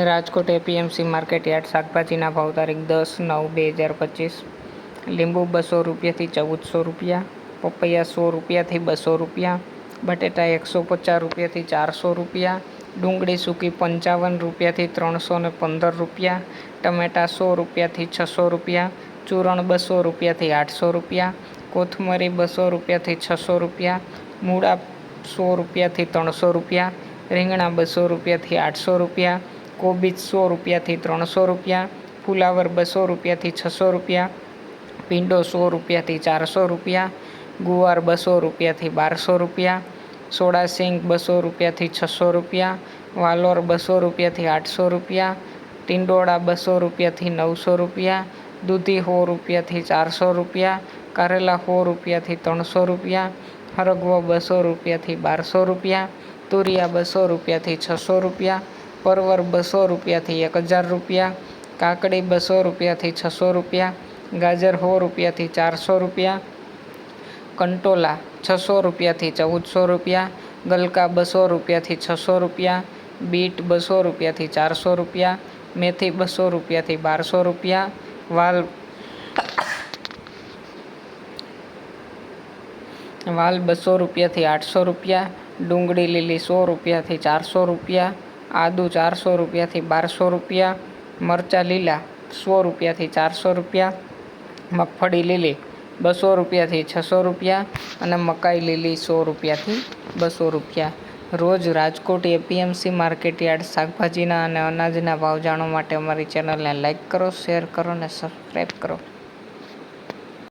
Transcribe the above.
Rajkot APMC market yard શાકભાજીના ભાવ તારીખ 10/9/2025. લીંબુ 200 રૂપિયાથી 1400 રૂપિયા, પપૈયા 100 રૂપિયાથી 200 રૂપિયા, બટેટા 150 રૂપિયાથી 400 રૂપિયા, ડુંગળી સૂકી 55 રૂપિયાથી 315 રૂપિયા, ટમેટા 100 રૂપિયાથી 600 રૂપિયા, ચૂરણ 200 રૂપિયાથી 800 રૂપિયા, કોથમરી 200 રૂપિયાથી 600 રૂપિયા, મૂળા 100 રૂપિયાથી 300 રૂપિયા, રીંગણા 200 રૂપિયાથી 800 રૂપિયા, કોબીજ 100 રૂપિયાથી 300 રૂપિયા, ફુલાવર 200 રૂપિયાથી 600 રૂપિયા, ભીંડો 100 રૂપિયાથી 400 રૂપિયા, ગુવાર 200 રૂપિયાથી 1200 રૂપિયા, સોડા સિંગ 200 રૂપિયાથી 600 રૂપિયા, વાલોર 200 રૂપિયાથી 800 રૂપિયા, ટિંડોળા 200 રૂપિયાથી 900 રૂપિયા, દૂધી 100 રૂપિયાથી 400 રૂપિયા, કારેલા 100 રૂપિયાથી 300 રૂપિયા, હરગવો 200 રૂપિયાથી 1200 રૂપિયા, તુરિયા 200 રૂપિયાથી 600 રૂપિયા, પરવર 200 રૂપિયાથી 1000 રૂપિયા, કાકડી 200 રૂપિયાથી 600 રૂપિયા, ગાજર 100 રૂપિયાથી 400 રૂપિયા, કંટોલા 600 રૂપિયાથી 1400 રૂપિયા, ગલકા 200 રૂપિયાથી 600 રૂપિયા, બીટ 200 રૂપિયાથી 400 રૂપિયા, મેથી 200 રૂપિયાથી 1200 રૂપિયા, વાલ 200 રૂપિયાથી 800 રૂપિયા, ડુંગળી લીલી 100 રૂપિયાથી 400 રૂપિયા, આદુ 400 રૂપિયાથી 1200 રૂપિયા, મરચાં લીલા 100 રૂપિયાથી 400 રૂપિયા, મગફળી લીલી 200 રૂપિયાથી 600 રૂપિયા અને મકાઈ લીલી 100 રૂપિયાથી 200 રૂપિયા. રોજ રાજકોટ એપીએમસી માર્કેટ યાર્ડ શાકભાજીના અને અનાજના ભાવ જાણવા માટે અમારી ચેનલને લાઇક કરો, શેર કરો અને સબસ્ક્રાઈબ કરો.